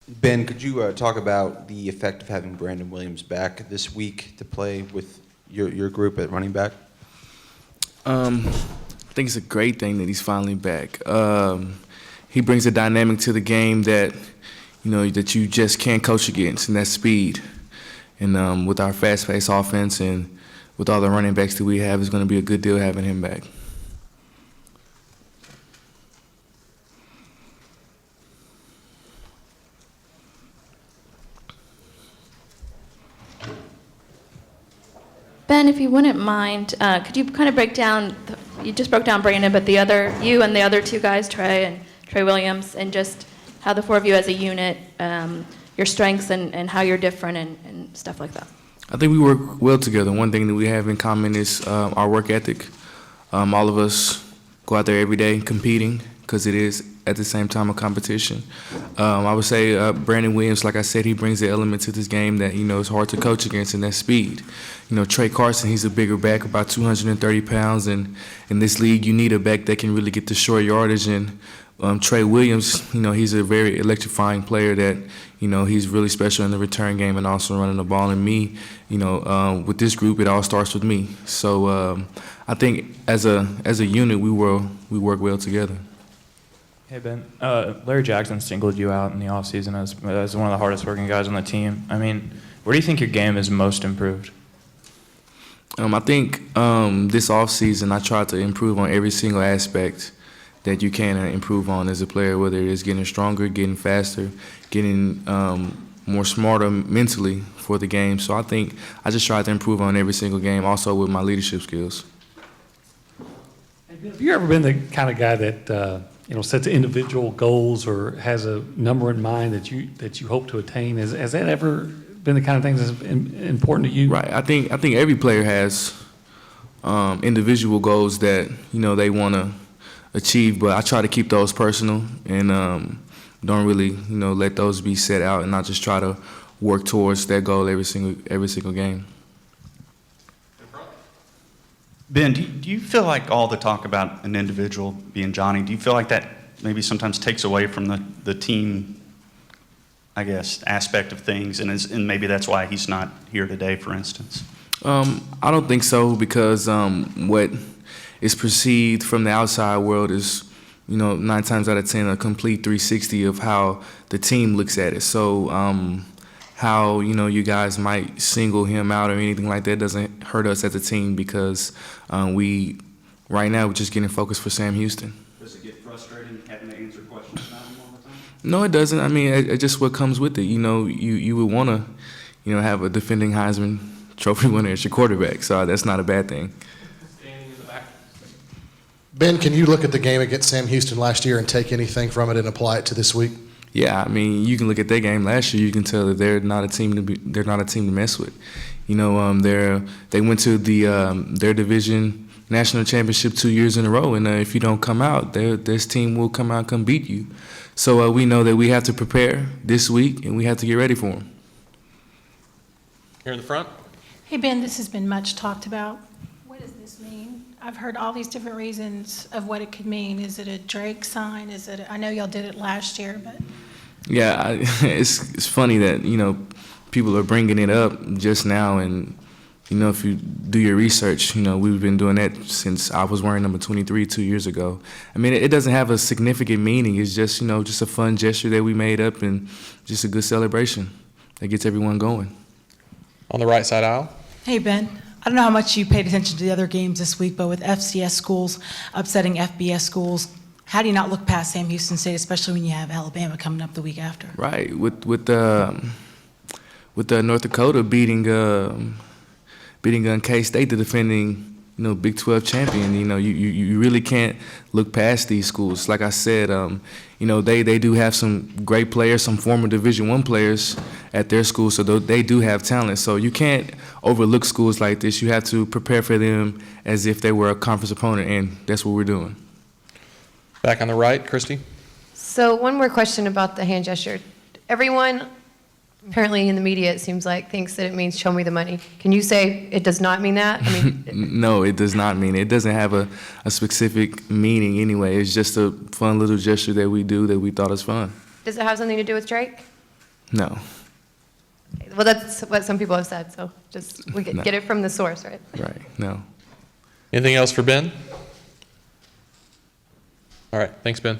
Ben, could you talk about the effect of having Brandon Williams back this week to play with your group at running back? I think it's a great thing that he's finally back. He brings a dynamic to the game that that you just can't coach against, and that's speed. And with our fast-paced offense and with all the running backs that we have, it's going to be a good deal having him back. Ben, if you wouldn't mind, could you kind of break down, you just broke down Brandon, but you and the other two guys, Trey Williams, and just how the four of you as a unit, your strengths and how you're different and stuff like that. I think we work well together. One thing that we have in common is our work ethic. All of us go out there every day competing because it is at the same time a competition. I would say Brandon Williams, like I said, he brings the element to this game that is hard to coach against, and that's speed. Trey Carson, he's a bigger back, about 230 pounds, and in this league you need a back that can really get the short yardage. And Trey Williams, he's a very electrifying player that he's really special in the return game and also running the ball. And me, with this group, it all starts with me. So I think as a unit, we work well together. Hey, Ben. Larry Jackson singled you out in the offseason as one of the hardest working guys on the team. I mean, where do you think your game is most improved? I think this offseason I tried to improve on every single aspect that you can improve on as a player, whether it is getting stronger, getting faster, getting more smarter mentally for the game. So I think I just tried to improve on every single game, also with my leadership skills. Have you ever been the kind of guy that sets individual goals or has a number in mind that you hope to attain? Has that ever been the kind of thing that's important to you? Right. I think every player has individual goals that they want to achieve, but I try to keep those personal and don't really let those be set out, and I just try to work towards that goal every single game. Ben, do you feel like all the talk about an individual being Johnny, do you feel like that maybe sometimes takes away from the team, I guess, aspect of things, and maybe that's why he's not here today, for instance? I don't think so, because what is perceived from the outside world is, 9 times out of 10, a complete 360 of how the team looks at it. So how you guys might single him out or anything like that doesn't hurt us as a team, because right now we're just getting focused for Sam Houston. Does it get frustrating having to answer questions about him all the time? No, it doesn't. I mean, it's just what comes with it. You would want to have a defending Heisman Trophy winner as your quarterback, so that's not a bad thing. Ben, can you look at the game against Sam Houston last year and take anything from it and apply it to this week? Yeah, I mean, you can look at their game last year. You can tell that they're not a team to mess with. They went to their division national championship 2 years in a row, and if you don't come out, this team will come out and come beat you. So we know that we have to prepare this week, and we have to get ready for them. Here in the front. Hey, Ben, this has been much talked about. What does this mean? I've heard all these different reasons of what it could mean. Is it a Drake sign? I know y'all did it last year, but. Yeah, it's funny that, people are bringing it up just now, and, if you do your research, we've been doing that since I was wearing number 23 2 years ago. I mean, it doesn't have a significant meaning. It's just, just a fun gesture that we made up and just a good celebration that gets everyone going. On the right side aisle. Hey, Ben. I don't know how much you paid attention to the other games this week, but with FCS schools upsetting FBS schools, how do you not look past Sam Houston State, especially when you have Alabama coming up the week after? Right. With North Dakota beating K-State, the defending Big 12 champion, you really can't look past these schools. Like I said, they do have some great players, some former Division I players at their school, so they do have talent. So you can't overlook schools like this. You have to prepare for them as if they were a conference opponent, and that's what we're doing. Back on the right, Christy. So one more question about the hand gesture. Everyone, apparently in the media, it seems like, thinks that it means show me the money. Can you say it does not mean that? I mean, no, it does not mean it. It doesn't have a specific meaning anyway. It's just a fun little gesture that we do that we thought was fun. Does it have something to do with Drake? No. Well, that's what some people have said, so just, we No. get it from the source, right? Right. No. Anything else for Ben? All right, thanks, Ben.